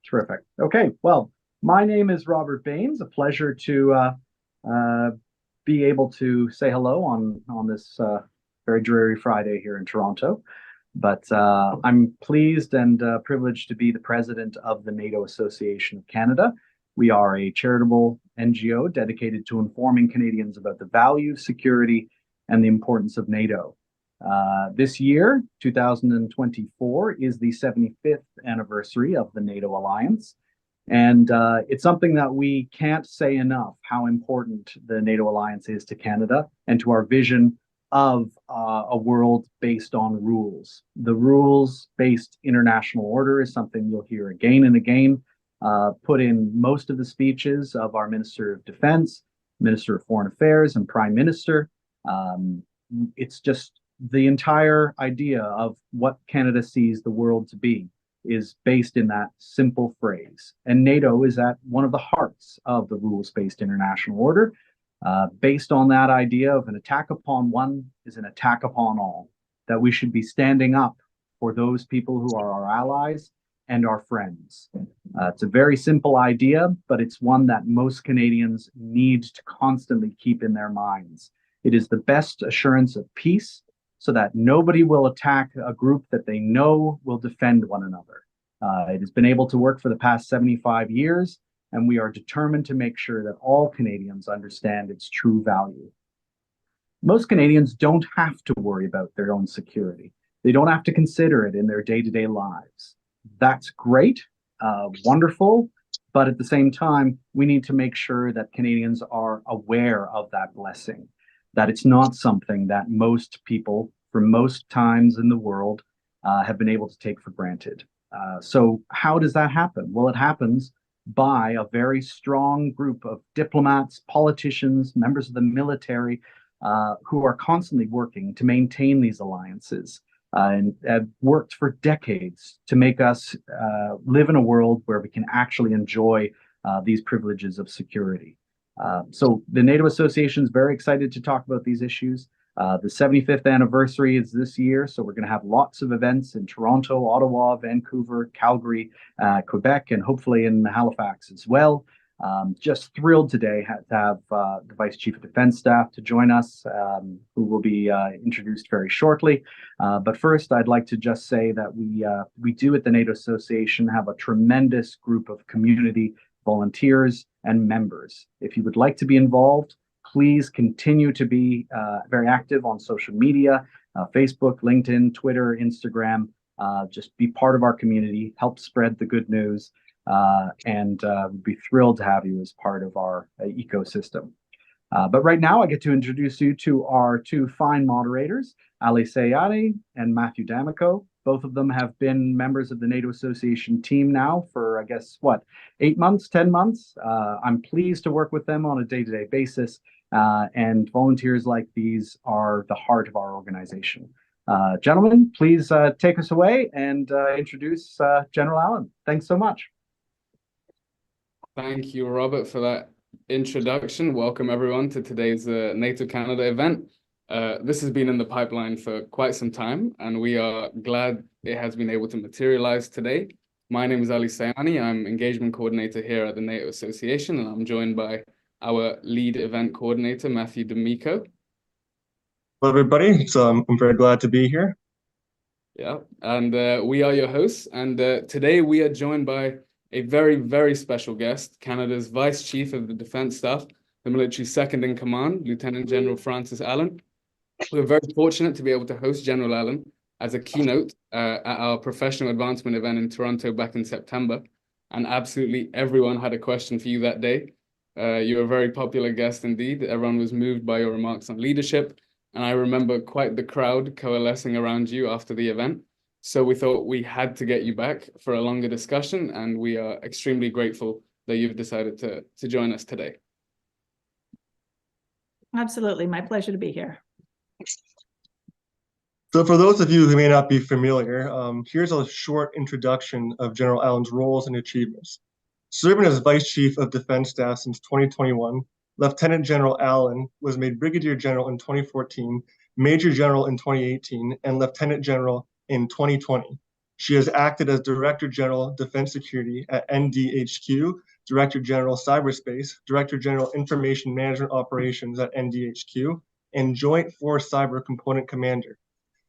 Terrific. Okay, well, my name is Robert Baines. A pleasure to uh, be able to say hello on this very dreary Friday here in Toronto. But I'm pleased and privileged to be the president of the NATO Association of Canada. We are a charitable NGO dedicated to informing Canadians about the value, security, and the importance of NATO. This year, 2024, is the 75th anniversary of the NATO alliance. And it's something that we can't say enough how important the NATO alliance is to Canada and to our vision of a world based on rules. The rules based international order is something you'll hear again and again, put in most of the speeches of our Minister of Defense, Minister of Foreign Affairs, and Prime Minister. It's just the entire idea of what Canada sees the world to be is based in that simple phrase. And NATO is at one of the hearts of the rules-based international order, based on that idea of an attack upon one is an attack upon all, that we should be standing up for those people who are our allies and our friends. It's a very simple idea, but it's one that most Canadians need to constantly keep in their minds. It is the best assurance of peace so that nobody will attack a group that they know will defend one another. It has been able to work for the past 75 years, and we are determined to make sure that all Canadians understand its true value. Most Canadians don't have to worry about their own security. They don't have to consider it in their day-to-day lives. That's great, wonderful, but at the same time, we need to make sure that Canadians are aware of that blessing, that it's not something that most people from most times in the world have been able to take for granted. So how does that happen? Well, it happens by a very strong group of diplomats, politicians, members of the military, who are constantly working to maintain these alliances and have worked for decades to make us live in a world where we can actually enjoy these privileges of security. So the NATO Association is very excited to talk about these issues. The 75th anniversary is this year, so we're going to have lots of events in Toronto, Ottawa, Vancouver, Calgary, Quebec, and hopefully in Halifax as well. Just thrilled today to have the Vice Chief of Defense Staff to join us, who will be introduced very shortly. But first, I'd like to just say that we do at the NATO Association have a tremendous group of community volunteers and members. If you would like to be involved, please continue to be very active on social media, Facebook, LinkedIn, Twitter, Instagram. Just be part of our community, help spread the good news, and we'd be thrilled to have you as part of our ecosystem. But right now, I get to introduce you to our two fine moderators, Ali Sayani and Matthew D'Amico. Both of them have been members of the NATO Association team now for, I guess, 8 months, 10 months. I'm pleased to work with them on a day-to-day basis, and volunteers like these are the heart of our organization. Gentlemen, please take us away and introduce General Allen. Thanks so much. Thank you, Robert, for that introduction. Welcome, everyone, to today's NATO Canada event. This has been in the pipeline for quite some time, and we are glad it has been able to materialize today. My name is Ali Sayani. I'm engagement coordinator here at the NATO Association, and I'm joined by our lead event coordinator, Matthew D'Amico. Hello, everybody. I'm very glad to be here. Yeah, and we are your hosts, and today we are joined by a very, very special guest, Canada's Vice Chief of the Defense Staff, the military second in command, Lieutenant General Francis Allen. We're very fortunate to be able to host General Allen as a keynote at our professional advancement event in Toronto back in September. And absolutely everyone had a question for you that day. You're a very popular guest indeed. Everyone was moved by your remarks on leadership. And I remember quite the crowd coalescing around you after the event. So we thought we had to get you back for a longer discussion. And we are extremely grateful that you've decided to join us today. Absolutely. My pleasure to be here. So for those of you who may not be familiar, here's a short introduction of General Allen's roles and achievements. Serving as Vice Chief of Defense Staff since 2021, Lieutenant General Allen was made Brigadier General in 2014, Major General in 2018, and Lieutenant General in 2020. She has acted as Director General Defense Security at NDHQ, Director General Cyberspace, Director General Information Management Operations at NDHQ, and Joint Force Cyber Component Commander.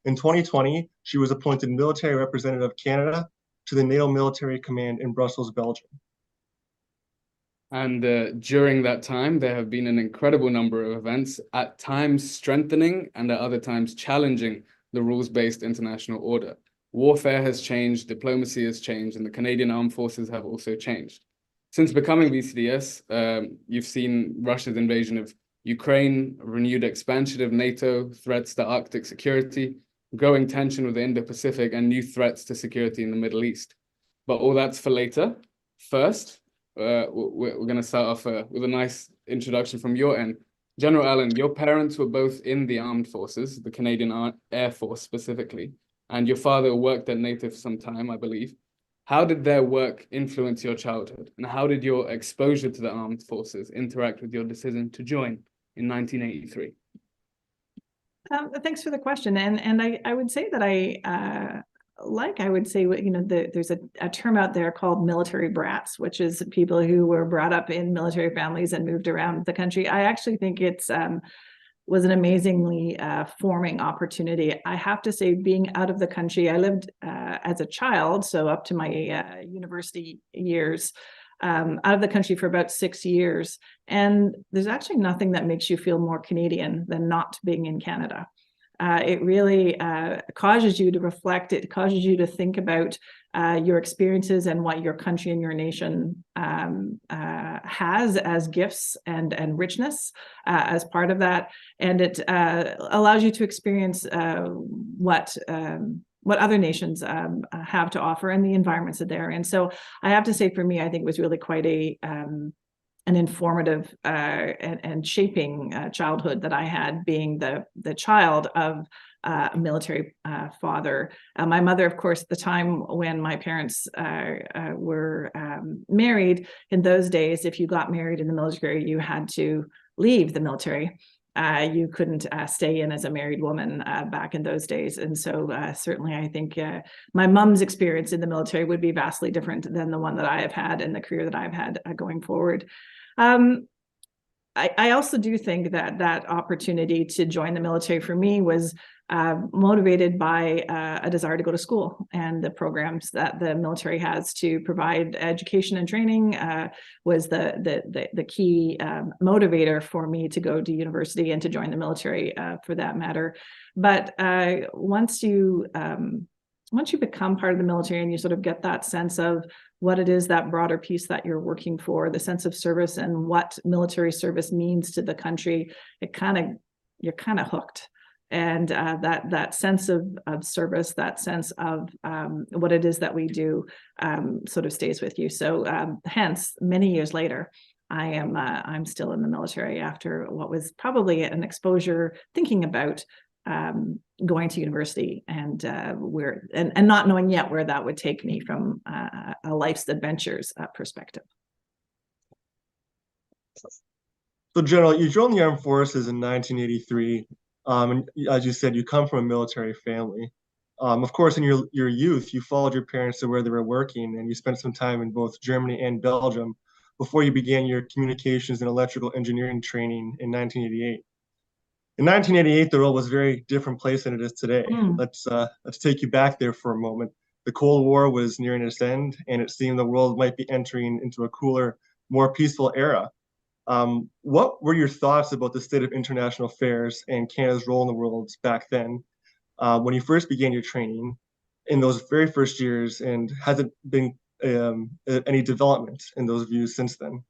In 2020, she was appointed Military Representative of Canada to the NATO Military Command in Brussels, Belgium. And during that time, there have been an incredible number of events, at times strengthening and at other times challenging the rules-based international order. Warfare has changed, diplomacy has changed, and the Canadian Armed Forces have also changed. Since becoming VCDS, you've seen Russia's invasion of Ukraine, renewed expansion of NATO, threats to Arctic security, growing tension with the Indo-Pacific, and new threats to security in the Middle East. But all that's for later. First, we're going to start off with a nice introduction from your end. General Allen, your parents were both in the armed forces, the Canadian Air Force specifically, and your father worked at NATO for some time, I believe. How did their work influence your childhood? And how did your exposure to the armed forces interact with your decision to join in 1983? Thanks for the question. And I would say that there's a term out there called military brats, which is people who were brought up in military families and moved around the country. I actually think it's was an amazingly forming opportunity. I have to say, being out of the country, I lived as a child, so up to my university years, out of the country for about 6 years. And there's actually nothing that makes you feel more Canadian than not being in Canada. It really causes you to reflect. It causes you to think about your experiences and what your country and your nation has as gifts and richness as part of that. And it allows you to experience what other nations have to offer and the environments that they're in. So I have to say, for me, I think it was really quite an informative and shaping childhood that I had, being the child of a military father. My mother, of course, at the time when my parents were married, in those days, if you got married in the military, you had to leave the military. You couldn't stay in as a married woman back in those days. And so certainly I think my mom's experience in the military would be vastly different than the one that I have had and the career that I've had going forward. I also do think that opportunity to join the military for me was motivated by a desire to go to school, and the programs that the military has to provide education and training was the key motivator for me to go to university and to join the military for that matter. But once you become part of the military and you sort of get that sense of what it is, that broader piece that you're working for, the sense of service and what military service means to the country, you're kind of hooked. And that sense of service, that sense of what it is that we do sort of stays with you. So hence, many years later, I'm still in the military after what was probably an exposure thinking about going to university and not knowing yet where that would take me from a life's adventures perspective. So, General, you joined the Armed Forces in 1983. And as you said, you come from a military family. Of course, in your youth, you followed your parents to where they were working, and you spent some time in both Germany and Belgium before you began your communications and electrical engineering training in 1988. In 1988, the world was a very different place than it is today. Let's take you back there for a moment. The Cold War was nearing its end, and it seemed the world might be entering into a cooler, more peaceful era. What were your thoughts about the state of international affairs and Canada's role in the world back then, when you first began your training in those very first years, and has it been any development in those views since then?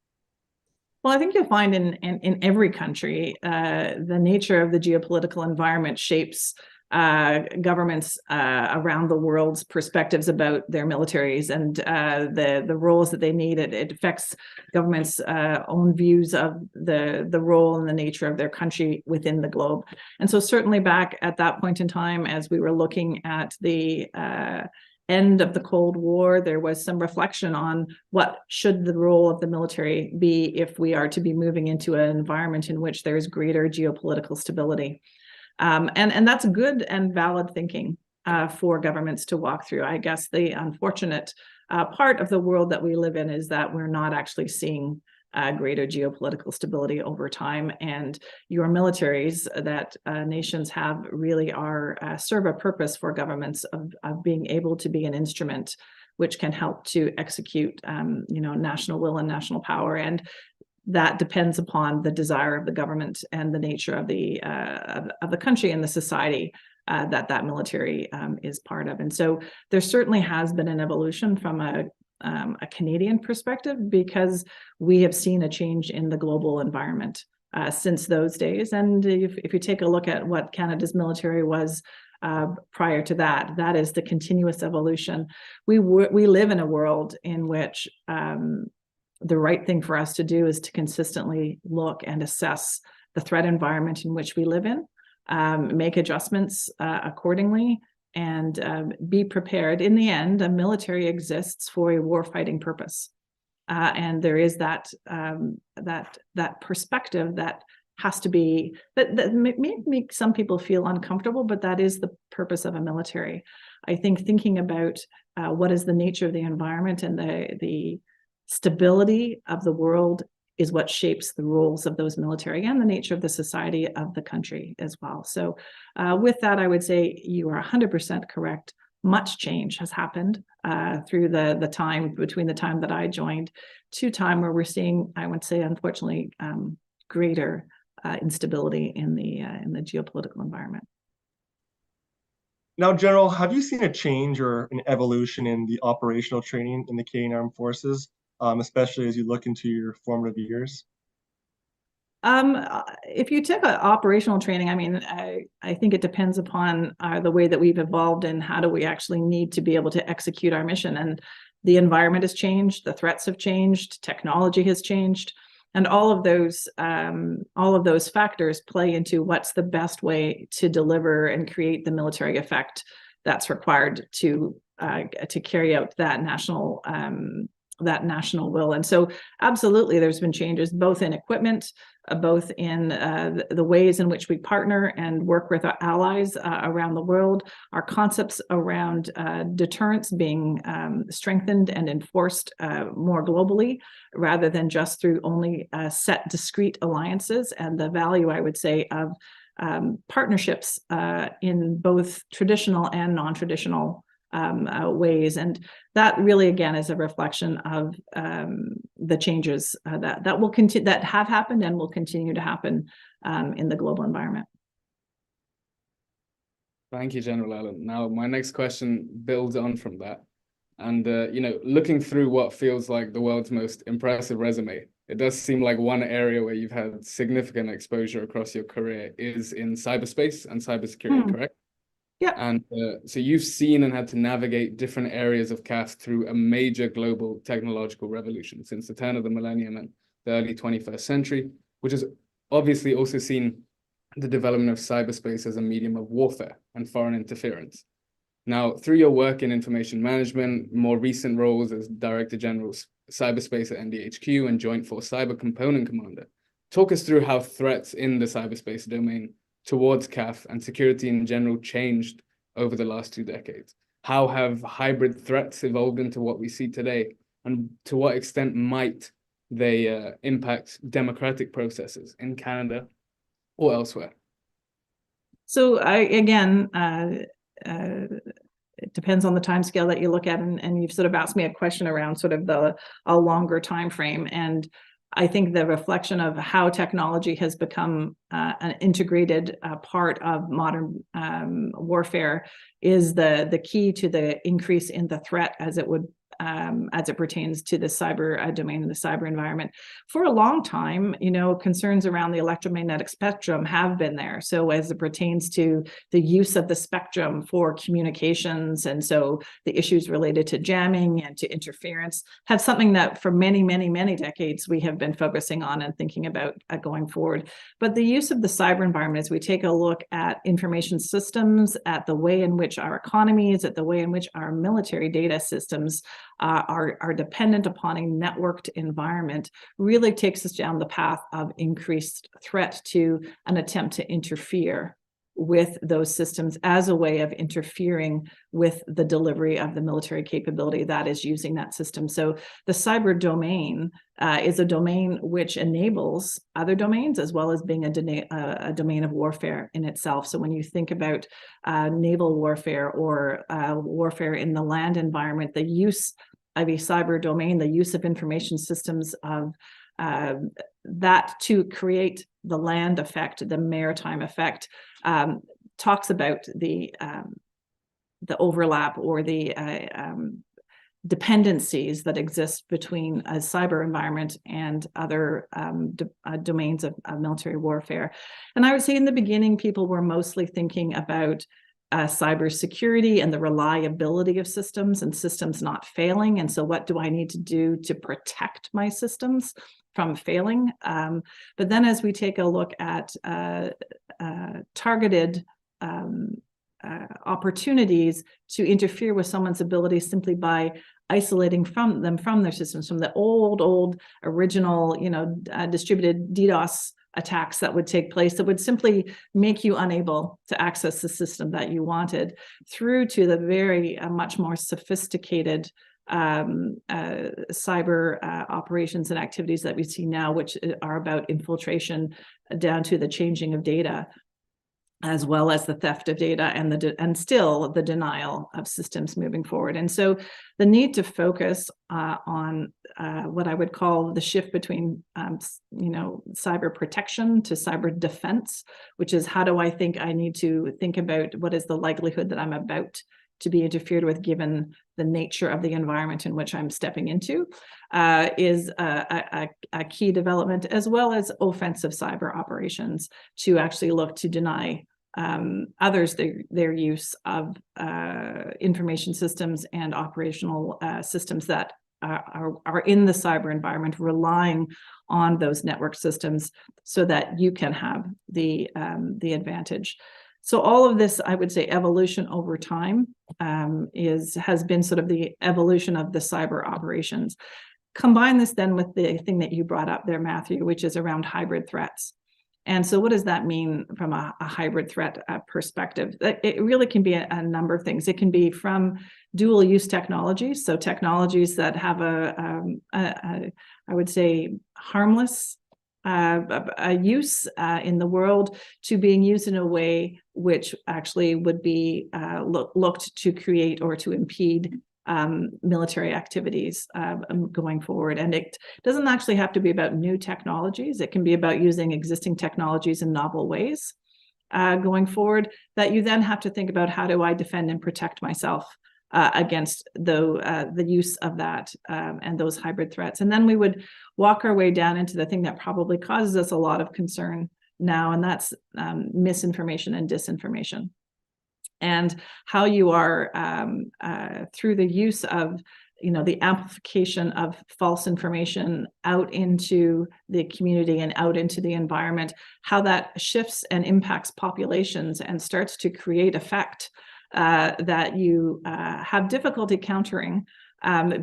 Well, I think you'll find in every country, the nature of the geopolitical environment shapes governments around the world's perspectives about their militaries and the roles that they need. It affects governments' own views of the role and the nature of their country within the globe. And so certainly back at that point in time, as we were looking at the end of the Cold War, there was some reflection on what should the role of the military be if we are to be moving into an environment in which there's greater geopolitical stability. And that's good and valid thinking. for governments to walk through. I guess the unfortunate part of the world that we live in is that we're not actually seeing greater geopolitical stability over time, and your militaries that nations have really serve a purpose for governments of being able to be an instrument which can help to execute national will and national power, and that depends upon the desire of the government and the nature of the country and the society that military is part of. And so there certainly has been an evolution from a Canadian perspective, because we have seen a change in the global environment since those days. And if you take a look at what Canada's military was prior to that, that is the continuous evolution. We live in a world in which the right thing for us to do is to consistently look and assess the threat environment in which we live in, make adjustments accordingly, and be prepared. In the end, a military exists for a warfighting purpose, and there is that perspective that has to be that may make some people feel uncomfortable, but that is the purpose of a military. I think thinking about what is the nature of the environment and the stability of the world is what shapes the roles of those military and the nature of the society of the country as well. So with that, I would say you are 100% correct. Much change has happened through the time between the time that I joined to time where we're seeing, I would say, unfortunately, greater instability in the geopolitical environment. Now, General, have you seen a change or an evolution in the operational training in the Canadian Armed Forces, especially as you look into your formative years? If you took operational training, I mean, I think it depends upon the way that we've evolved and how do we actually need to be able to execute our mission. And the environment has changed, the threats have changed, technology has changed, and all of those factors play into what's the best way to deliver and create the military effect that's required to carry out that national will. And so absolutely, there's been changes both in equipment, both in the ways in which we partner and work with our allies around the world, our concepts around deterrence being strengthened and enforced more globally, rather than just through only set discrete alliances, and the value, I would say, of partnerships in both traditional and non-traditional ways. And that really, again, is a reflection of the changes that will continue, that have happened and will continue to happen in the global environment. Thank you, General Allen. Now, my next question builds on from that. And, looking through what feels like the world's most impressive resume, it does seem like one area where you've had significant exposure across your career is in cyberspace and cybersecurity, correct? Yeah. And so you've seen and had to navigate different areas of CAF through a major global technological revolution since the turn of the millennium and the early 21st century, which has obviously also seen the development of cyberspace as a medium of warfare and foreign interference. Now, through your work in information management, more recent roles as Director General Cyberspace at NDHQ and Joint Force Cyber Component Commander, talk us through how threats in the cyberspace domain towards CAF and security in general changed over the last 2 decades. How have hybrid threats evolved into what we see today? And to what extent might they impact democratic processes in Canada or elsewhere? So it depends on the time scale that you look at, and you've sort of asked me a question around sort of a longer time frame. And I think the reflection of how technology has become an integrated part of modern warfare is the key to the increase in the threat as it pertains to the cyber domain and the cyber environment. For a long time, concerns around the electromagnetic spectrum have been there. So as it pertains to the use of the spectrum for communications, and so the issues related to jamming and to interference have something that for many, many, many decades we have been focusing on and thinking about going forward. But the use of the cyber environment, as we take a look at information systems, at the way in which our economies, at the way in which our military data systems are dependent upon a networked environment, really takes us down the path of increased threat to an attempt to interfere with those systems as a way of interfering with the delivery of the military capability that is using that system. So the cyber domain is a domain which enables other domains, as well as being a domain of warfare in itself. So when you think about naval warfare or warfare in the land environment, the use of a cyber domain, the use of information systems of that to create the land effect, the maritime effect, talks about the overlap or the dependencies that exist between a cyber environment and other domains of military warfare. And I would say in the beginning, people were mostly thinking about cybersecurity and the reliability of systems and systems not failing. And so what do I need to do to protect my systems from failing? But then as we take a look at targeted opportunities to interfere with someone's ability simply by isolating them from their systems, from the old original, distributed DDoS attacks that would take place that would simply make you unable to access the system that you wanted, through to the very much more sophisticated cyber operations and activities that we see now, which are about infiltration down to the changing of data, as well as the theft of data and still the denial of systems moving forward. And so the need to focus on what I would call the shift between cyber protection to cyber defense, which is how do I think I need to think about what is the likelihood that I'm about to be interfered with given the nature of the environment in which I'm stepping into, is a key development, as well as offensive cyber operations to actually look to deny others their use of information systems and operational systems that are in the cyber environment, relying on those network systems so that you can have the advantage. So all of this, I would say, evolution over time has been sort of the evolution of the cyber operations. Combine this then with the thing that you brought up there, Matthew, which is around hybrid threats. And so what does that mean from a hybrid threat perspective? It really can be a number of things. It can be from dual use technologies, so technologies that have I would say, harmless use in the world, to being used in a way which actually would be looked to create or to impede military activities going forward. And it doesn't actually have to be about new technologies. It can be about using existing technologies in novel ways going forward, that you then have to think about, how do I defend and protect myself against the use of that and those hybrid threats. And then we would walk our way down into the thing that probably causes us a lot of concern now, and that's misinformation and disinformation, and how you are through the use of the amplification of false information out into the community and out into the environment, how that shifts and impacts populations and starts to create effect that you have difficulty countering,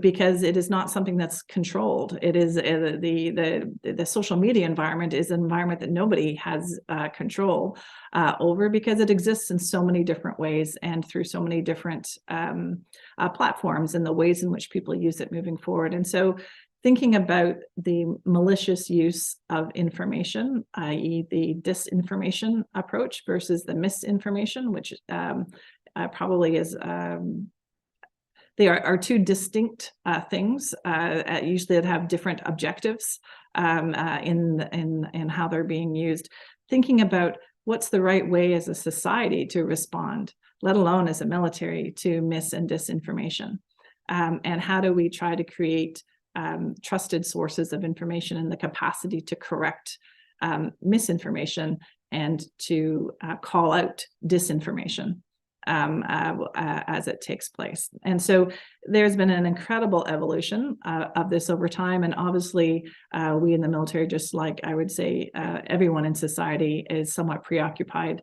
because it is not something that's controlled. It is the social media environment is an environment that nobody has control over, because it exists in so many different ways and through so many different platforms and the ways in which people use it moving forward. And so thinking about the malicious use of information, i.e. the disinformation approach versus the misinformation, which probably is they are two distinct things, usually that have different objectives in how they're being used. Thinking about what's the right way as a society to respond, let alone as a military, to mis and disinformation, and how do we try to create trusted sources of information and the capacity to correct misinformation and to call out disinformation as it takes place. And so there's been an incredible evolution of this over time. And obviously, we in the military, just like I would say everyone in society, is somewhat preoccupied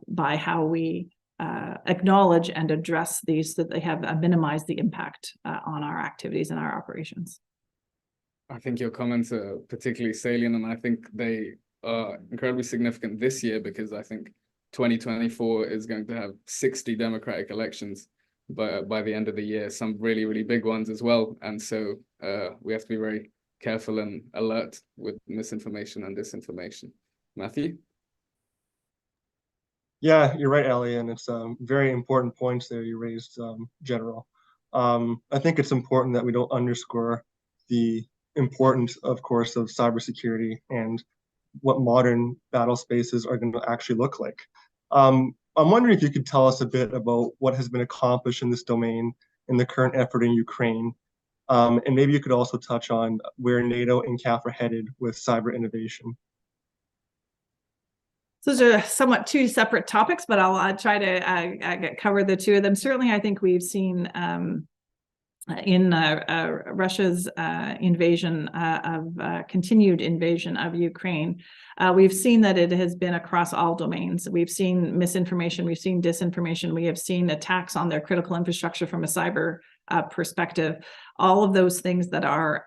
by how we acknowledge and address these, so that they have minimized the impact on our activities and our operations. I think your comments are particularly salient, and I think they are incredibly significant this year, because I think 2024 is going to have 60 democratic elections by the end of the year, some really, really big ones as well. And so we have to be very careful and alert with misinformation and disinformation. Matthew? Yeah, you're right, Ali, and it's very important points there you raised, General. I think it's important that we don't underscore the importance, of course, of cybersecurity and what modern battle spaces are going to actually look like. I'm wondering if you could tell us a bit about what has been accomplished in this domain in the current effort in Ukraine. And maybe you could also touch on where NATO and CAF are headed with cyber innovation. So those are somewhat two separate topics, but I'll try to cover the two of them. Certainly, I think we've seen in Russia's invasion continued invasion of Ukraine, we've seen that it has been across all domains. We've seen misinformation, we've seen disinformation, we have seen attacks on their critical infrastructure from a cyber perspective. All of those things that are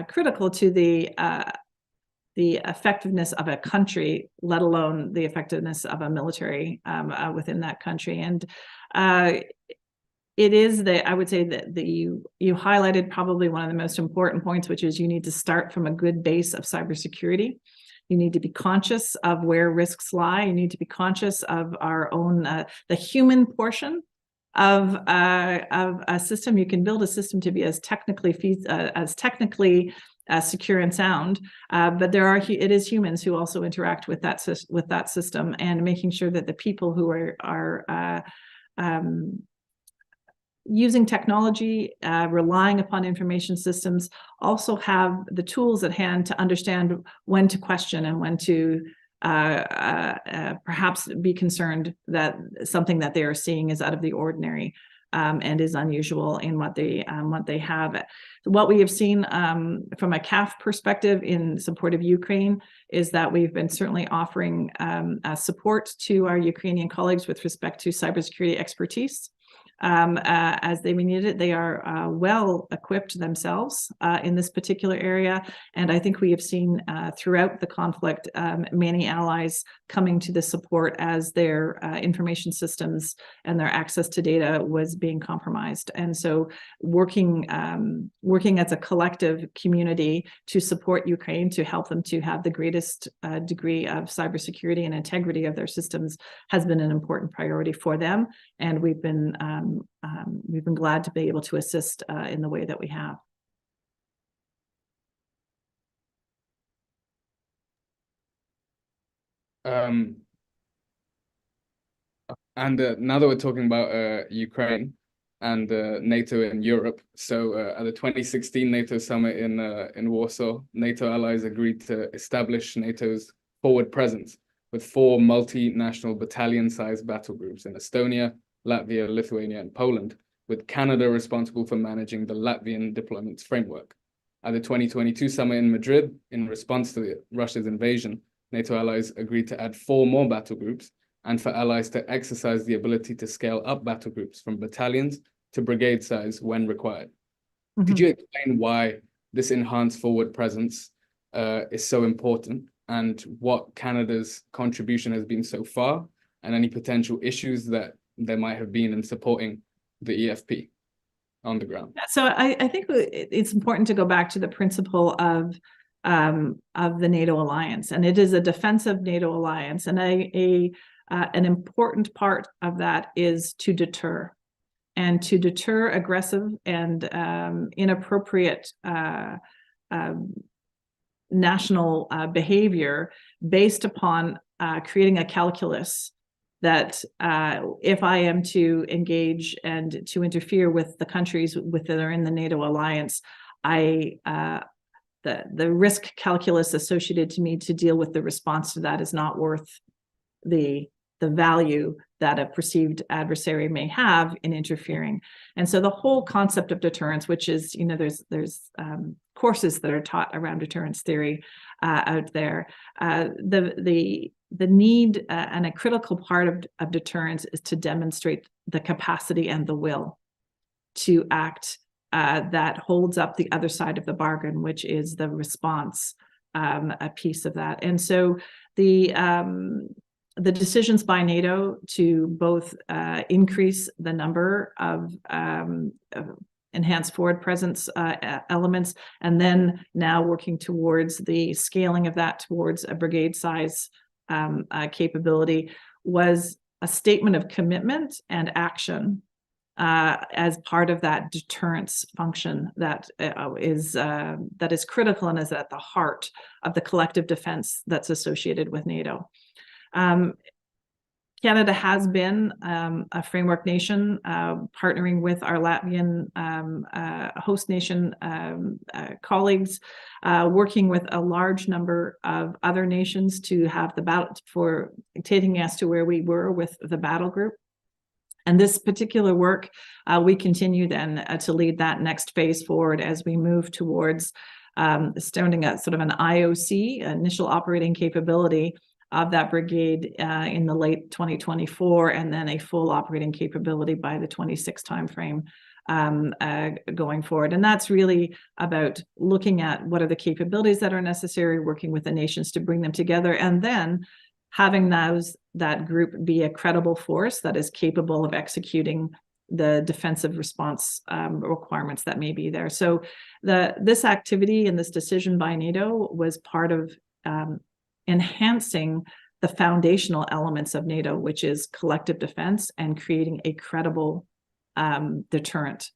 critical to the effectiveness of a country, let alone the effectiveness of a military within that country. And it is I would say that you highlighted probably one of the most important points, which is you need to start from a good base of cybersecurity. You need to be conscious of where risks lie. You need to be conscious of our own, the human portion of a system. You can build a system to be as technically secure and sound, but it is humans who also interact with that system, and making sure that the people who are using technology, relying upon information systems, also have the tools at hand to understand when to question and when to perhaps be concerned that something that they are seeing is out of the ordinary and is unusual in what they have. What we have seen from a CAF perspective in support of Ukraine is that we've been certainly offering support to our Ukrainian colleagues with respect to cybersecurity expertise. As they need it. They are well equipped themselves in this particular area. And I think we have seen throughout the conflict many allies coming to the support as their information systems and their access to data was being compromised. And so working as a collective community to support Ukraine, to help them to have the greatest degree of cybersecurity and integrity of their systems has been an important priority for them. And we've been glad to be able to assist in the way that we have. And now that we're talking about Ukraine and NATO in Europe, so at the 2016 NATO summit in Warsaw, NATO allies agreed to establish NATO's forward presence with 4 multinational battalion-sized battle groups in Estonia, Latvia, Lithuania, and Poland, with Canada responsible for managing the Latvian deployments framework. At the 2022 summit in Madrid, in response to Russia's invasion, NATO allies agreed to add 4 more battle groups and for allies to exercise the ability to scale up battle groups from battalions to brigade size when required. Mm-hmm. Could you explain why this enhanced forward presence is so important, and what Canada's contribution has been so far, and any potential issues that there might have been in supporting the EFP on the ground? So I think it's important to go back to the principle of the NATO alliance, and it is a defensive NATO alliance, and an important part of that is to deter, and to deter aggressive and inappropriate national behavior based upon creating a calculus that if I am to engage and to interfere with the countries that are in the NATO alliance, the risk calculus associated to me to deal with the response to that is not worth the value that a perceived adversary may have in interfering. And so the whole concept of deterrence, which is, there's courses that are taught around deterrence theory out there. The need and a critical part of deterrence is to demonstrate the capacity and the will to act that holds up the other side of the bargain, which is the response, a piece of that. And so the decisions by NATO to both increase the number of enhanced forward presence elements, and then now working towards the scaling of that towards a brigade size capability, was a statement of commitment and action as part of that deterrence function that is critical and is at the heart of the collective defense that's associated with NATO. Canada has been a framework nation, partnering with our Latvian host nation colleagues, working with a large number of other nations to have the battle for taking us to where we were with the battle group. And this particular work, we continue then to lead that next phase forward as we move towards starting a sort of an IOC, initial operating capability, of that brigade in the late 2024, and then a full operating capability by the 26 timeframe going forward. And that's really about looking at what are the capabilities that are necessary, working with the nations to bring them together, and then having that group be a credible force that is capable of executing the defensive response requirements that may be there. So this activity and this decision by NATO was part of enhancing the foundational elements of NATO, which is collective defense and creating a credible deterrent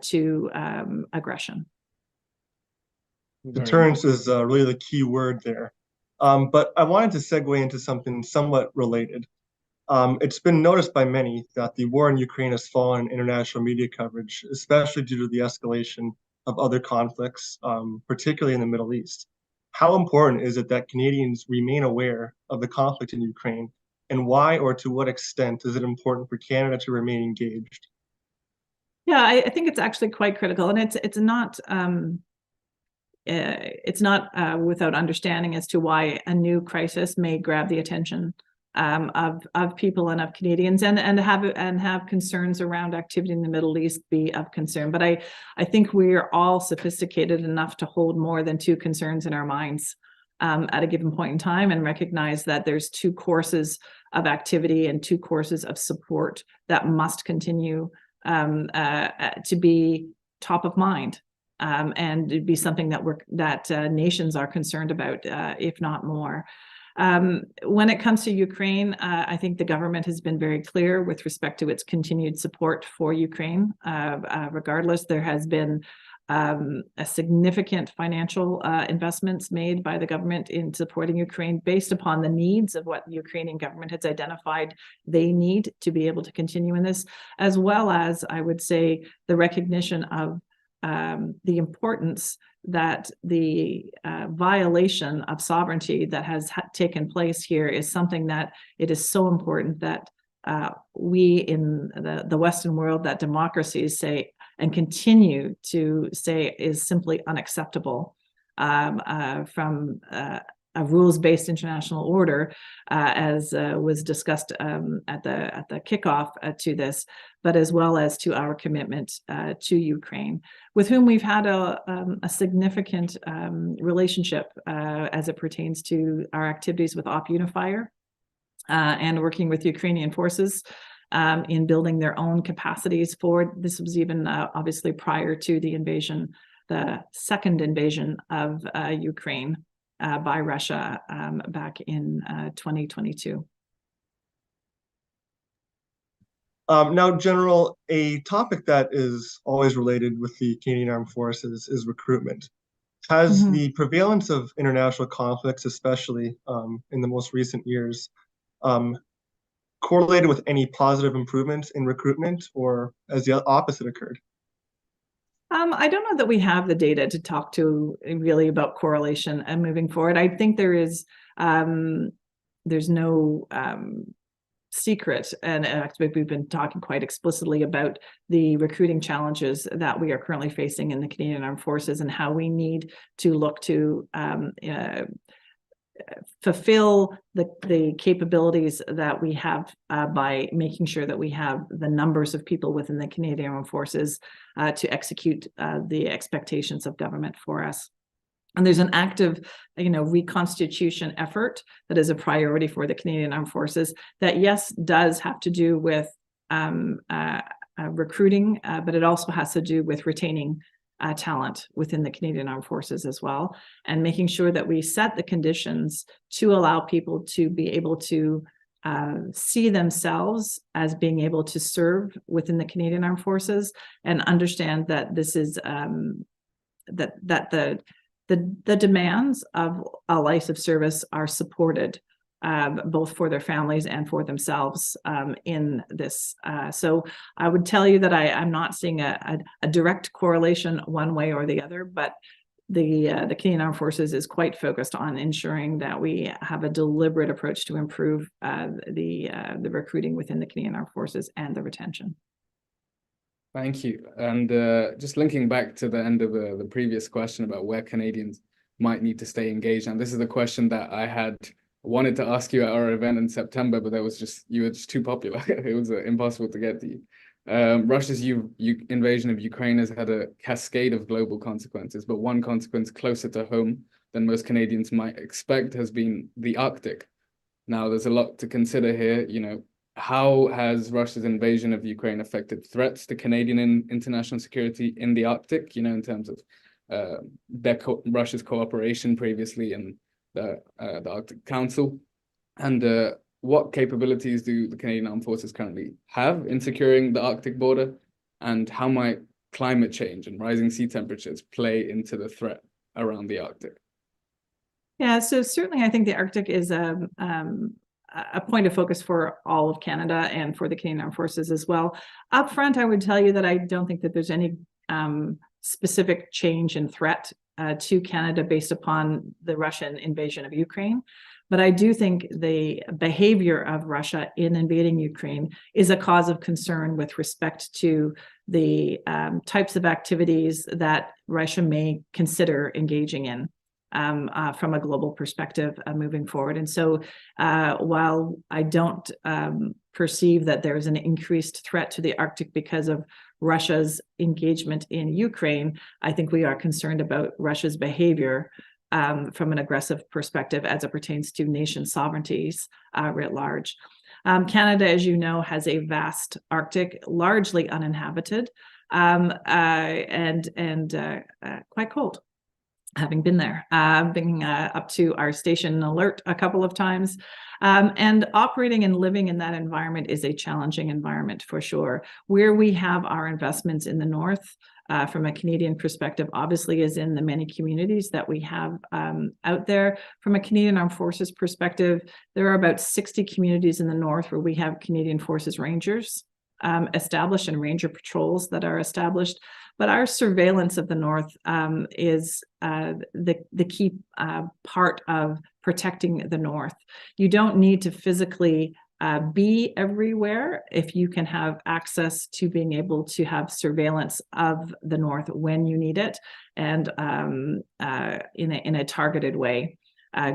to aggression. Deterrence is really the key word there. But I wanted to segue into something somewhat related. It's been noticed by many that the war in Ukraine has fallen in international media coverage, especially due to the escalation of other conflicts, particularly in the Middle East. How important is it that Canadians remain aware of the conflict in Ukraine, and why or to what extent is it important for Canada to remain engaged? Yeah, I think it's actually quite critical, and it's not without understanding as to why a new crisis may grab the attention of people and of Canadians, and have concerns around activity in the Middle East be of concern. But I think we're all sophisticated enough to hold more than two concerns in our minds at a given point in time, and recognize that there's two courses of activity and two courses of support that must continue to be top of mind, and it'd be something that nations are concerned about, if not more. When it comes to Ukraine, I think the government has been very clear with respect to its continued support for Ukraine. Regardless, there has been a significant financial investments made by the government in supporting Ukraine based upon the needs of what the Ukrainian government has identified they need to be able to continue in this, as well as, I would say, the recognition of the importance that the violation of sovereignty that has taken place here is something that it is so important that we in the Western world, that democracies say and continue to say is simply unacceptable from a rules-based international order, as was discussed at the kickoff to this, but as well as to our commitment to Ukraine, with whom we've had a significant relationship as it pertains to our activities with Op Unifier and working with Ukrainian forces in building their own capacities forward. This was even obviously prior to the invasion, the second invasion of Ukraine by Russia back in 2022. Now, General, a topic that is always related with the Canadian Armed Forces is recruitment. Has the prevalence of international conflicts, especially in the most recent years, correlated with any positive improvements in recruitment, or has the opposite occurred? I don't know that we have the data to talk to really about correlation and moving forward. I think there's no secret, and actually we've been talking quite explicitly about the recruiting challenges that we are currently facing in the Canadian Armed Forces, and how we need to look to fulfill the capabilities that we have by making sure that we have the numbers of people within the Canadian Armed Forces to execute the expectations of government for us. And there's an active, reconstitution effort that is a priority for the Canadian Armed Forces that, yes, does have to do with recruiting, but it also has to do with retaining talent within the Canadian Armed Forces as well, and making sure that we set the conditions to allow people to be able to see themselves as being able to serve within the Canadian Armed Forces, and understand that this is the demands of a life of service are supported, both for their families and for themselves in this. So I would tell you that I'm not seeing a direct correlation one way or the other, but the Canadian Armed Forces is quite focused on ensuring that we have a deliberate approach to improve the recruiting within the Canadian Armed Forces and the retention. Thank you. And just linking back to the end of the previous question about where Canadians might need to stay engaged, and this is the question that I had wanted to ask you at our event in September, but you were just too popular. It was impossible to get to you. Russia's invasion of Ukraine has had a cascade of global consequences, but one consequence closer to home than most Canadians might expect has been the Arctic. Now, there's a lot to consider here. How has Russia's invasion of Ukraine affected threats to Canadian and international security in the Arctic, in terms of Russia's cooperation previously in the Arctic Council? And what capabilities do the Canadian Armed Forces currently have in securing the Arctic border? And how might climate change and rising sea temperatures play into the threat around the Arctic? Yeah, so certainly I think the Arctic is a point of focus for all of Canada and for the Canadian Armed Forces as well. Up front, I would tell you that I don't think that there's any specific change in threat to Canada based upon the Russian invasion of Ukraine. But I do think the behavior of Russia in invading Ukraine is a cause of concern with respect to the types of activities that Russia may consider engaging in. From a global perspective moving forward. And so while I don't perceive that there is an increased threat to the Arctic because of Russia's engagement in Ukraine, I think we are concerned about Russia's behavior from an aggressive perspective as it pertains to nation sovereignties writ large. Canada, as you know, has a vast Arctic, largely uninhabited, and quite cold. Having been there, being up to our station alert a couple of times, and operating and living in that environment is a challenging environment for sure. Where we have our investments in the north, from a Canadian perspective, obviously is in the many communities that we have out there. From a Canadian Armed Forces perspective, there are about 60 communities in the north where we have Canadian Forces Rangers established and Ranger patrols that are established. But our surveillance of the north is the key part of protecting the north. You don't need to physically be everywhere if you can have access to being able to have surveillance of the north when you need it, and in a targeted way.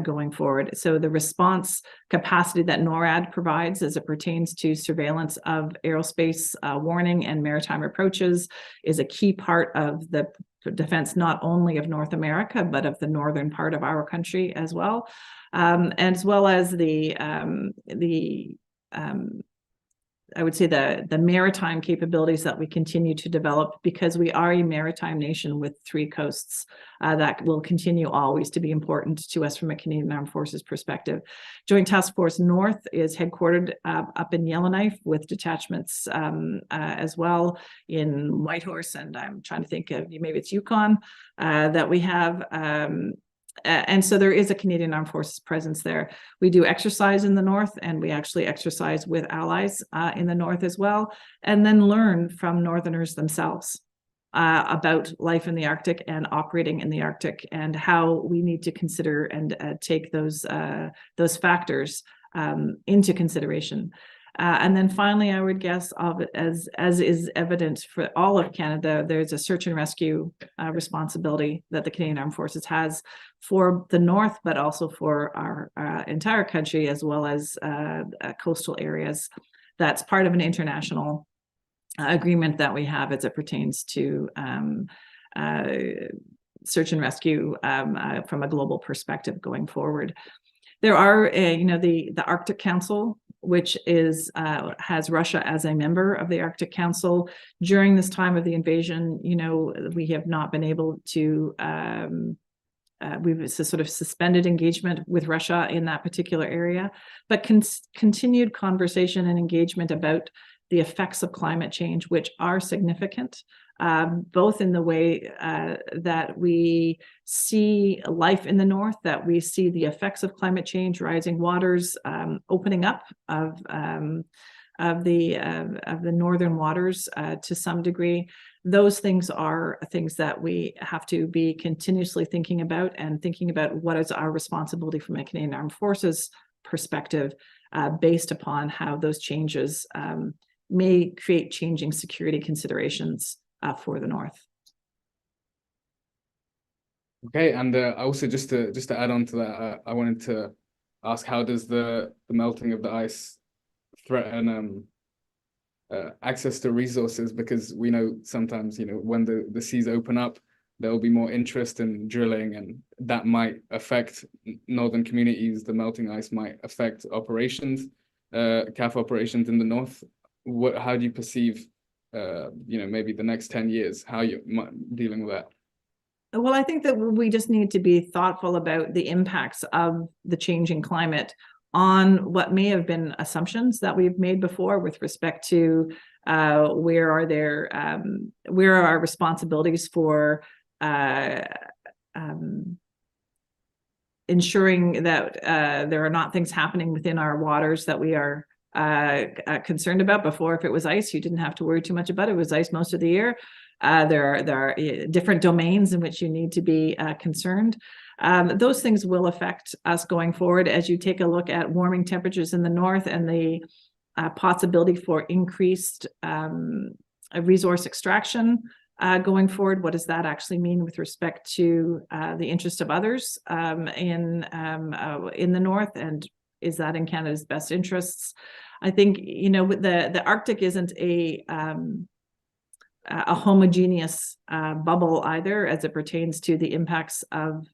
Going forward. So the response capacity that NORAD provides as it pertains to surveillance of aerospace warning and maritime approaches is a key part of the defense, not only of North America, but of the northern part of our country as well. As well as I would say the maritime capabilities that we continue to develop, because we are a maritime nation with 3 coasts that will continue always to be important to us from a Canadian Armed Forces perspective. Joint Task Force North is headquartered up in Yellowknife with detachments as well in Whitehorse, and I'm trying to think of maybe it's Yukon that we have. And so there is a Canadian Armed Forces presence there. We do exercise in the north, and we actually exercise with allies in the north as well, and then learn from Northerners themselves about life in the Arctic and operating in the Arctic, and how we need to consider and take those factors into consideration. And then finally, I would guess, as is evident for all of Canada, there's a search and rescue responsibility that the Canadian Armed Forces has for the north, but also for our entire country, as well as coastal areas. That's part of an international agreement that we have as it pertains to search and rescue from a global perspective going forward. There are, the Arctic Council, which is has Russia as a member of the Arctic Council. During this time of the invasion, we have not been able to. We've sort of suspended engagement with Russia in that particular area, but continued conversation and engagement about the effects of climate change, which are significant, both in the way that we see life in the north, that we see the effects of climate change, rising waters, opening up of the northern waters to some degree. Those things are things that we have to be continuously thinking about, and thinking about what is our responsibility from a Canadian Armed Forces perspective, based upon how those changes may create changing security considerations for the North. Okay, and also just to add on to that, I wanted to ask, how does the melting of the ice threaten access to resources? Because we know sometimes, when the seas open up, there will be more interest in drilling, and that might affect northern communities. The melting ice might affect operations, CAF operations in the north. How do you perceive, maybe the next 10 years, how you're dealing with that? Well, I think that we just need to be thoughtful about the impacts of the changing climate on what may have been assumptions that we've made before with respect to where are our responsibilities for ensuring that there are not things happening within our waters that we are concerned about. Before, if it was ice, you didn't have to worry too much about it. It was ice most of the year. There are different domains in which you need to be concerned. Those things will affect us going forward as you take a look at warming temperatures in the north and the possibility for increased resource extraction going forward. What does that actually mean with respect to the interest of others in the north, and is that in Canada's best interests? I think the Arctic isn't a homogeneous bubble either, as it pertains to the impacts of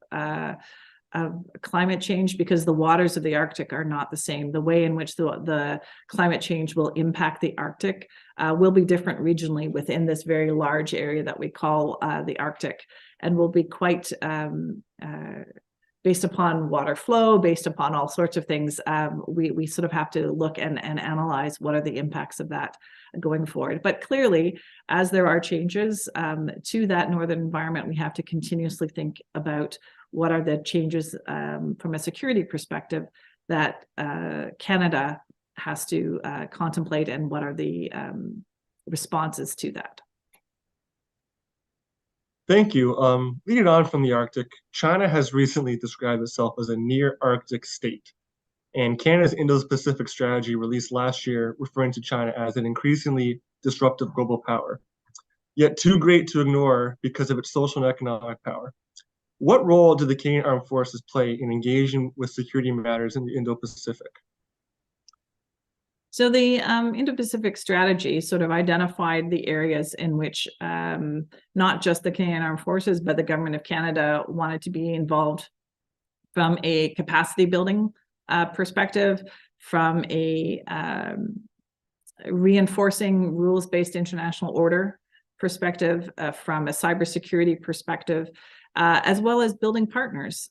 climate change, because the waters of the Arctic are not the same. The way in which the climate change will impact the Arctic will be different regionally within this very large area that we call the Arctic, and will be quite based upon water flow, based upon all sorts of things. We sort of have to look and analyze what are the impacts of that going forward. But clearly, as there are changes to that northern environment, we have to continuously think about what are the changes from a security perspective that Canada has to contemplate, and what are the responses to that. Thank you. Leading on from the Arctic, China has recently described itself as a near-Arctic state. And Canada's Indo-Pacific strategy, released last year, referring to China as an increasingly disruptive global power, yet too great to ignore because of its social and economic power. What role do the Canadian Armed Forces play in engaging with security matters in the Indo-Pacific? So the Indo-Pacific strategy sort of identified the areas in which not just the Canadian Armed Forces, but the Government of Canada wanted to be involved from a capacity building perspective, from a reinforcing rules-based international order perspective, from a cybersecurity perspective, as well as building partners,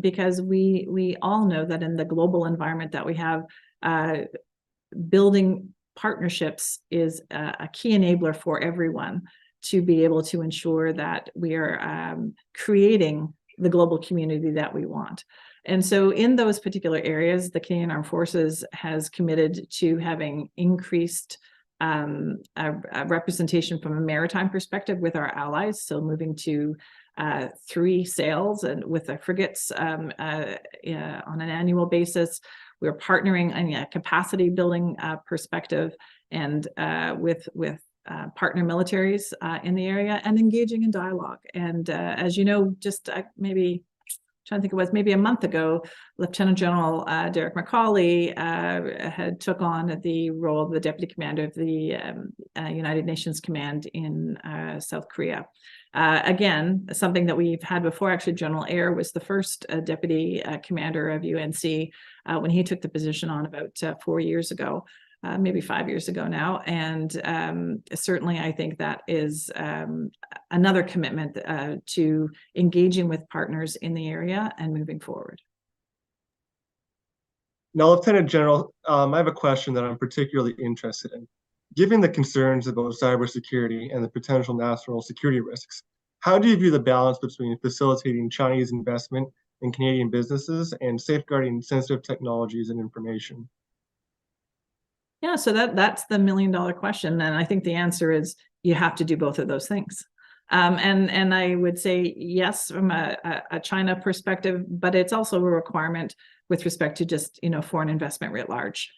because we all know that in the global environment that we have, building partnerships is a key enabler for everyone to be able to ensure that we are creating the global community that we want. And so in those particular areas, the Canadian Armed Forces has committed to having increased a representation from a maritime perspective with our allies. So moving to 3 sails and with the frigates on an annual basis. We're partnering on a capacity building perspective, and with partner militaries in the area, and engaging in dialogue. And as you know, just maybe trying to think, it was maybe a month ago, Lieutenant General Derek McCauley had took on the role of the Deputy Commander of the United Nations Command in South Korea. Again, something that we've had before. Actually, General Eyre was the first deputy commander of UNC when he took the position on about 4 years ago. Maybe 5 years ago now. And certainly I think that is another commitment to engaging with partners in the area and moving forward. Now, Lieutenant General, I have a question that I'm particularly interested in. Given the concerns about cybersecurity and the potential national security risks, how do you view the balance between facilitating Chinese investment in Canadian businesses and safeguarding sensitive technologies and information? Yeah, so that's the $1 million question. And I think the answer is you have to do both of those things. And I would say yes, from a China perspective, but it's also a requirement with respect to just, foreign investment writ large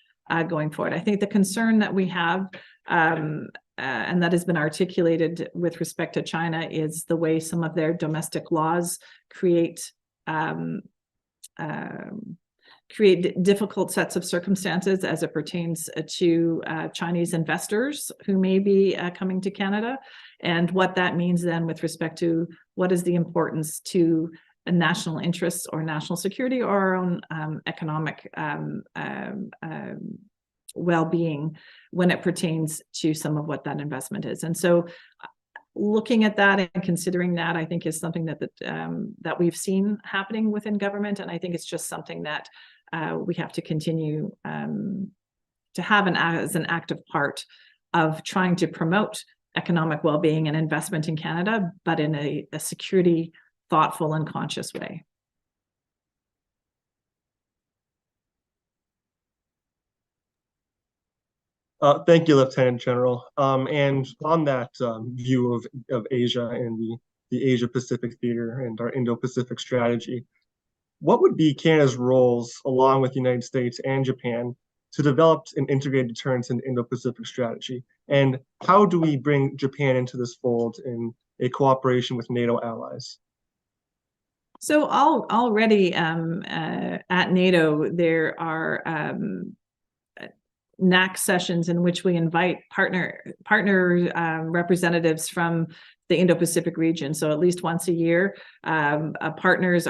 going forward. I think the concern that we have, and that has been articulated with respect to China, is the way some of their domestic laws create difficult sets of circumstances as it pertains to Chinese investors who may be coming to Canada, and what that means then with respect to what is the importance to national interests or national security or our own economic well-being when it pertains to some of what that investment is. And so looking at that and considering that, I think, is something that we've seen happening within government. And I think it's just something that we have to continue to have as an active part of trying to promote economic well-being and investment in Canada, but in a security, thoughtful and conscious way. Thank you, Lieutenant General. And on that view of Asia and the Asia-Pacific theater and our Indo-Pacific strategy, what would be Canada's roles, along with the United States and Japan, to develop an integrated deterrence and Indo-Pacific strategy? And how do we bring Japan into this fold in a cooperation with NATO allies? So already at NATO, there are NAC sessions in which we invite partner representatives from the Indo-Pacific region. So at least once a year, partners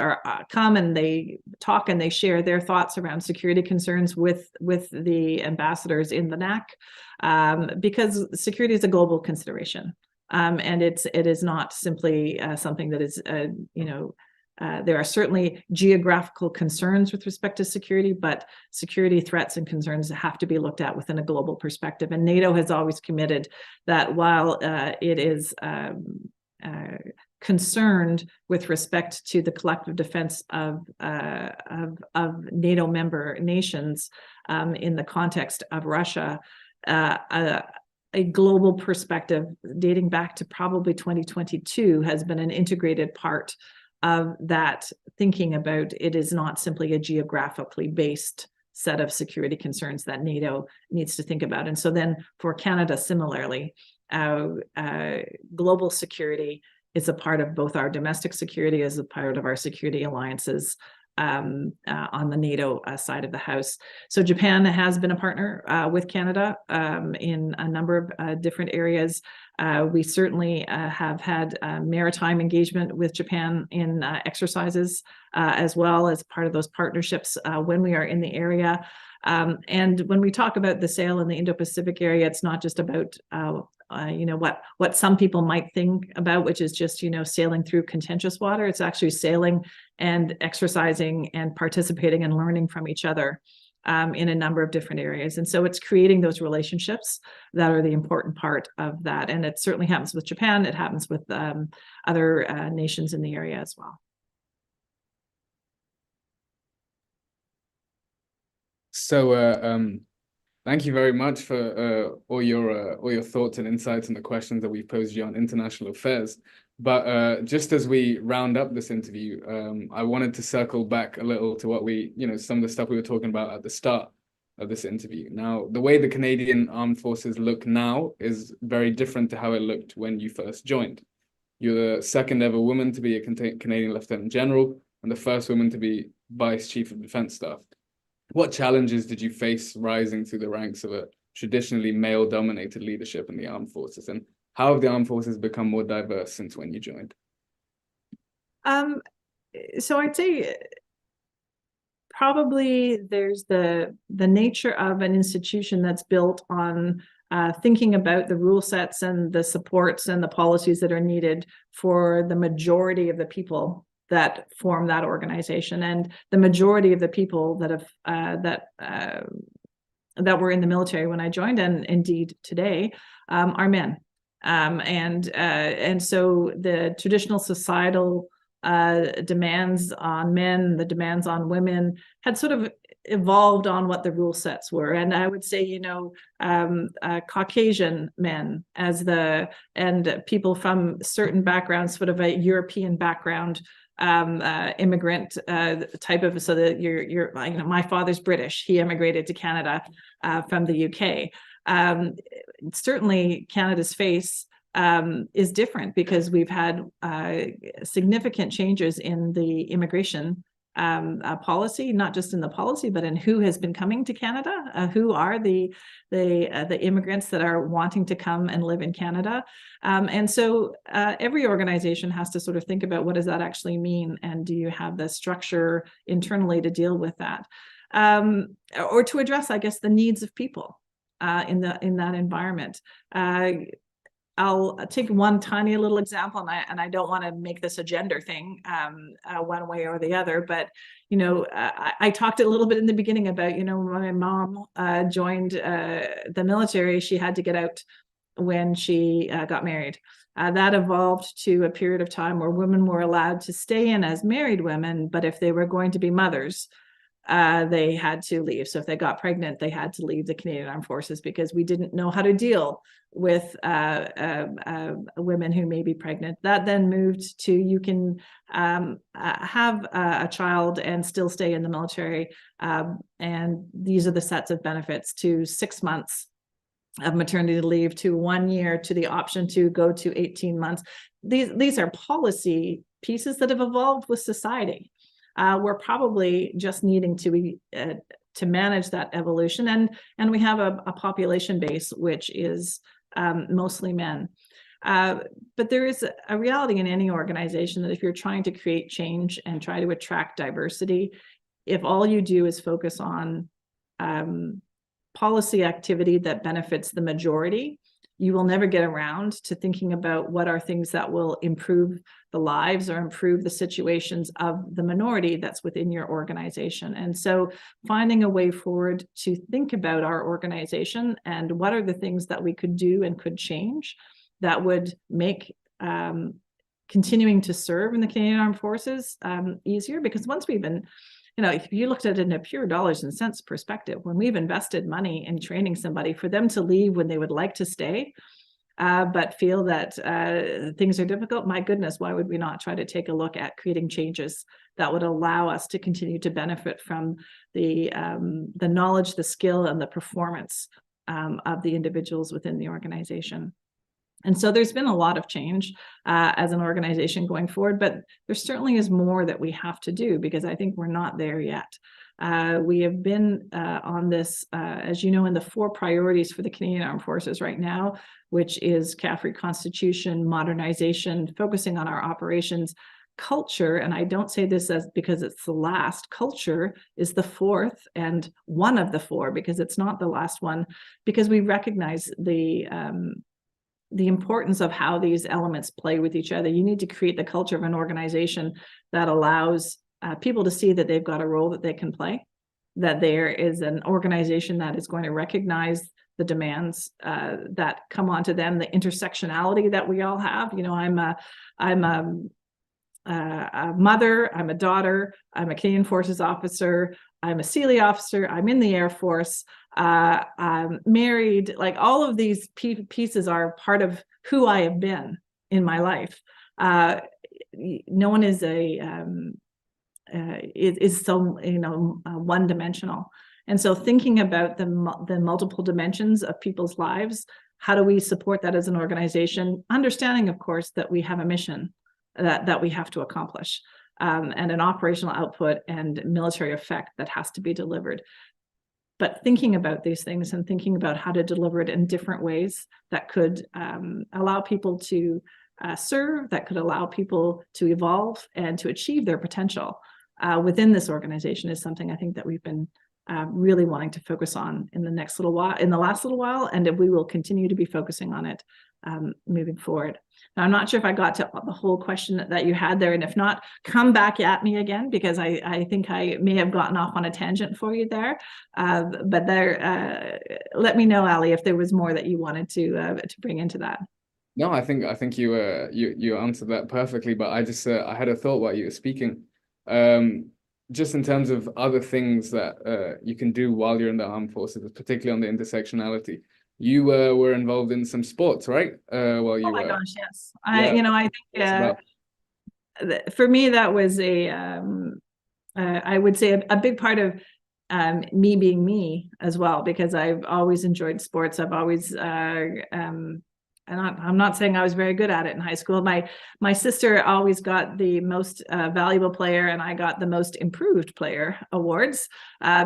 come and they talk and they share their thoughts around security concerns with the ambassadors in the NAC, because security is a global consideration, and it is not simply something that is there are certainly geographical concerns with respect to security, but security threats and concerns have to be looked at within a global perspective. And NATO has always committed that while it is concerned with respect to the collective defense of NATO member nations in the context of Russia, a global perspective dating back to probably 2022 has been an integrated part of that thinking about it is not simply a geographically based set of security concerns that NATO needs to think about. And so then for Canada, similarly, global security is a part of both our domestic security as a part of our security alliances on the NATO side of the house. So Japan has been a partner with Canada in a number of different areas. We certainly have had maritime engagement with Japan in exercises as well as part of those partnerships when we are in the area. And when we talk about the sail in the Indo-Pacific area, it's not just about what some people might think about, which is just sailing through contentious water. It's actually sailing and exercising and participating and learning from each other in a number of different areas. And so it's creating those relationships that are the important part of that. And it certainly happens with Japan. It happens with other nations in the area as well. So thank you very much for all your thoughts and insights and the questions that we posed you on international affairs. But just as we round up this interview, I wanted to circle back a little to what some of the stuff we were talking about at the start of this interview. Now, the way the Canadian Armed Forces look now is very different to how it looked when you first joined. You're the second ever woman to be a Canadian Lieutenant General and the first woman to be Vice Chief of Defence Staff. What challenges did you face rising through the ranks of a traditionally male-dominated leadership in the armed forces? And How have the armed forces become more diverse since when you joined? So I'd say probably there's the nature of an institution that's built on thinking about the rule sets and the supports and the policies that are needed for the majority of the people that form that organization. And the majority of the people that have that were in the military when I joined, and indeed today, are men. And so the traditional societal demands on men, the demands on women had sort of evolved on what the rule sets were. And I would say, Caucasian men and people from certain backgrounds, sort of a European background, immigrant type of, so that my father's British, he immigrated to Canada from the UK. Certainly Canada's face is different because we've had significant changes in the immigration policy, not just in the policy, but in who has been coming to Canada, who are the immigrants that are wanting to come and live in Canada. And so every organization has to sort of think about what does that actually mean, and do you have the structure internally to deal with that, or to address, I guess, the needs of people in that environment. I'll take one tiny little example, and I don't want to make this a gender thing one way or the other, but I talked a little bit in the beginning about when my mom joined the military, she had to get out when she got married. That evolved to a period of time where women were allowed to stay in as married women, but if they were going to be mothers, they had to leave. So if they got pregnant, they had to leave the Canadian Armed Forces because we didn't know how to deal with women who may be pregnant. That then moved to you can have a child and still stay in the military. And these are the sets of benefits: to 6 months of maternity leave, to 1 year, to the option to go to 18 months. These are policy pieces that have evolved with society. We're probably just needing to manage that evolution, and we have a population base which is mostly men. But there is a reality in any organization that if you're trying to create change and try to attract diversity, if all you do is focus on policy activity that benefits the majority, you will never get around to thinking about what are things that will improve the lives or improve the situations of the minority that's within your organization. And so finding a way forward to think about our organization and what are the things that we could do and could change that would make continuing to serve in the Canadian Armed Forces easier. Because once we've been, if you looked at it in a pure dollars and cents perspective, when we've invested money in training somebody, for them to leave when they would like to stay, but feel that things are difficult, my goodness, why would we not try to take a look at creating changes that would allow us to continue to benefit from the knowledge, the skill, and the performance of the individuals within the organization. And so there's been a lot of change as an organization going forward, but there certainly is more that we have to do, because I think we're not there yet. We have been on this, as you know, in the 4 priorities for the Canadian Armed Forces right now, which is CAF reconstitution, modernization, focusing on our operations, culture. And I don't say this as because it's the last. Culture is the 4th and one of the 4, because it's not the last one, because we recognize the importance of how these elements play with each other. You need to create the culture of an organization that allows people to see that they've got a role that they can play, that there is an organization that is going to recognize the demands that come onto them, the intersectionality that we all have. I'm a mother, I'm a daughter, I'm a Canadian Forces officer, I'm a Sealy officer, I'm in the Air Force, I'm married. Like, all of these pieces are part of who I have been in my life. No one is so one-dimensional. And so thinking about the multiple dimensions of people's lives, how do we support that as an organization? Understanding, of course, that we have a mission that we have to accomplish, and an operational output and military effect that has to be delivered. but thinking about these things and thinking about how to deliver it in different ways that could allow people to serve, that could allow people to evolve and to achieve their potential within this organization is something I think that we've been really wanting to focus on in the last little while, and we will continue to be focusing on it moving forward. Now, I'm not sure if I got to the whole question that you had there, and if not, come back at me again, because I think I may have gotten off on a tangent for you there. But let me know, Ali, if there was more that you wanted to bring into that. No, I think you answered that perfectly, but I had a thought while you were speaking. Just in terms of other things that you can do while you're in the armed forces, particularly on the intersectionality. You were involved in some sports, right? While you oh my were. Gosh, yes. Yeah. I think for me that was I would say a big part of me being me as well, because I've always enjoyed sports. I've always and I'm not saying I was very good at it in high school. My sister always got the most valuable player, and I got the most improved player awards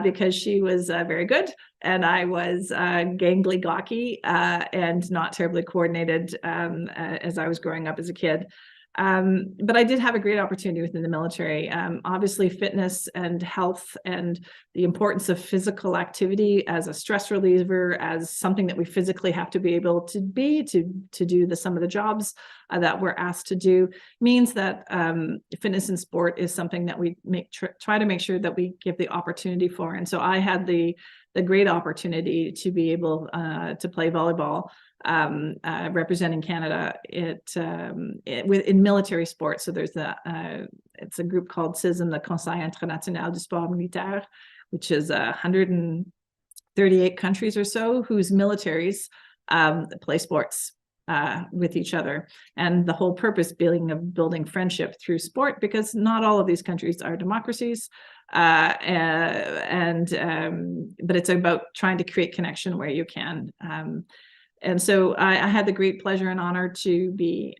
because she was very good, and I was gangly, gawky, and not terribly coordinated as I was growing up as a kid. But I did have a great opportunity within the military. Obviously, fitness and health and the importance of physical activity as a stress reliever, as something that we physically have to be able to do some of the jobs that we're asked to do, means that fitness and sport is something that we try to make sure that we give the opportunity for. And so I had the great opportunity to be able to play volleyball, representing Canada in military sports. So there's it's a group called CISM, the Conseil International du Sport Militaire, which is 138 countries or so whose militaries play sports with each other. And the whole purpose being of building friendship through sport, because not all of these countries are democracies. But it's about trying to create connection where you can. And so I had the great pleasure and honor to be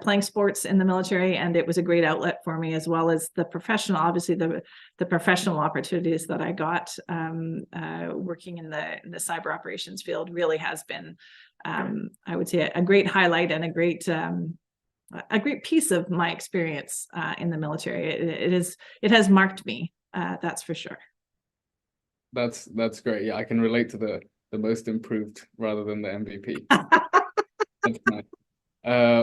playing sports in the military, and it was a great outlet for me, as well as the professional, obviously the professional opportunities that I got working in the cyber operations field really has been, I would say, a great highlight and a great piece of my experience in the military. It has marked me, that's for sure. That's great. Yeah, I can relate to the most improved rather than the MVP. That's nice.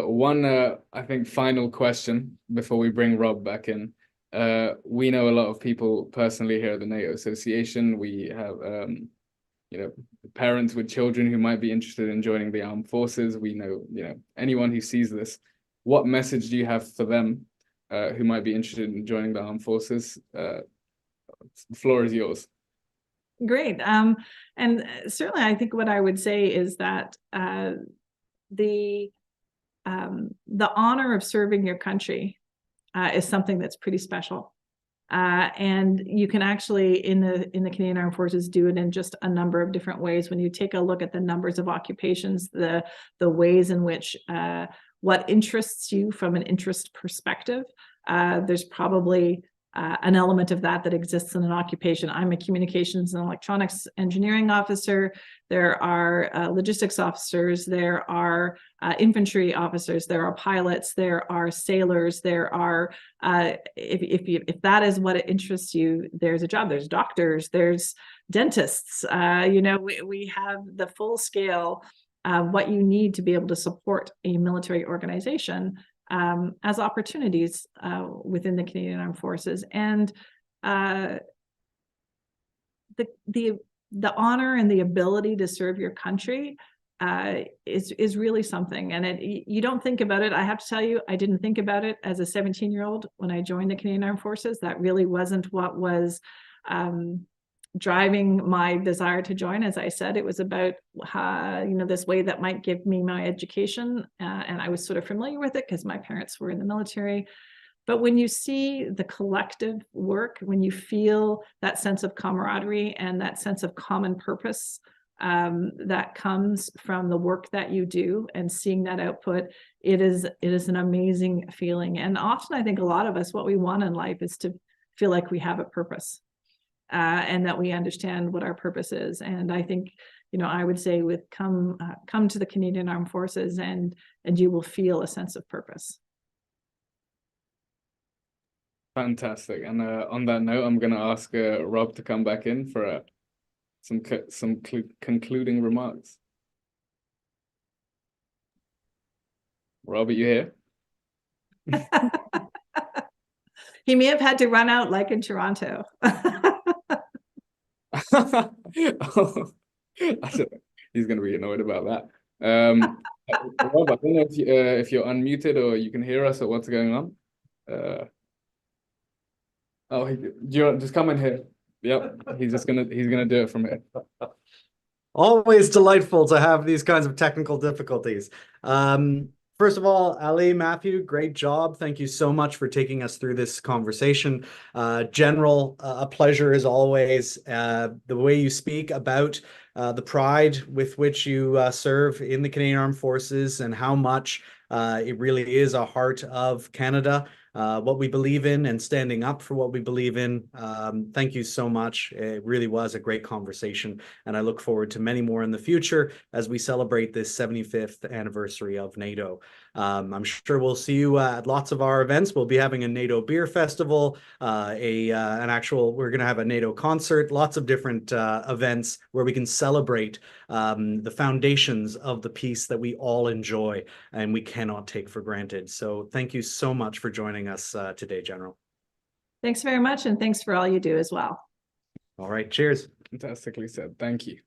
One, I think, final question before we bring Rob back in. We know a lot of people personally here at the NATO Association. We have, parents with children who might be interested in joining the armed forces. We know, anyone who sees this. What message do you have for them who might be interested in joining the armed forces? The floor is yours. Great. And certainly I think what I would say is that the honor of serving your country is something that's pretty special. And you can actually, in the Canadian Armed Forces, do it in just a number of different ways. When you take a look at the numbers of occupations, the ways in which what interests you from an interest perspective, there's probably an element of that exists in an occupation. I'm a communications and electronics engineering officer. There are logistics officers. There are infantry officers. There are pilots. There are sailors. There are, if that is what interests you, there's a job. There's doctors. There's dentists. We have the full scale of what you need to be able to support a military organization as opportunities within the Canadian Armed Forces. And the honor and the ability to serve your country is really something. And you don't think about it. I have to tell you, I didn't think about it as a 17-year-old when I joined the Canadian Armed Forces. That really wasn't what was driving my desire to join. As I said, it was about this way that might give me my education, and I was sort of familiar with it because my parents were in the military. But when you see the collective work, when you feel that sense of camaraderie and that sense of common purpose that comes from the work that you do, and seeing that output, it is an amazing feeling. And often I think a lot of us, what we want in life is to feel like we have a purpose. and that we understand what our purpose is. And I think, you know, I would say with come to the Canadian Armed Forces and you will feel a sense of purpose. Fantastic. And on that note, I'm going to ask Rob to come back in for some concluding remarks. Rob, are you here? He may have had to run out like in Toronto. Oh, he's going to be annoyed about that. Rob, I don't know if you're unmuted or you can hear us or what's going on. Oh, just come in here. Yep, he's gonna do it from here. Always delightful to have these kinds of technical difficulties. First of all, Ali, Matthew, great job. Thank you so much for taking us through this conversation. General, a pleasure as always. The way you speak about the pride with which you serve in the Canadian Armed Forces and how much it really is a heart of Canada, what we believe in and standing up for what we believe in. Thank you so much. It really was a great conversation, and I look forward to many more in the future as we celebrate this 75th anniversary of NATO. I'm sure we'll see you at lots of our events. We'll be having a NATO beer festival, we're going to have a NATO concert, lots of different events where we can celebrate the foundations of the peace that we all enjoy and we cannot take for granted. So thank you so much for joining us today, General. Thanks very much, and thanks for all you do as well. All right, cheers. Fantastically said. Thank you.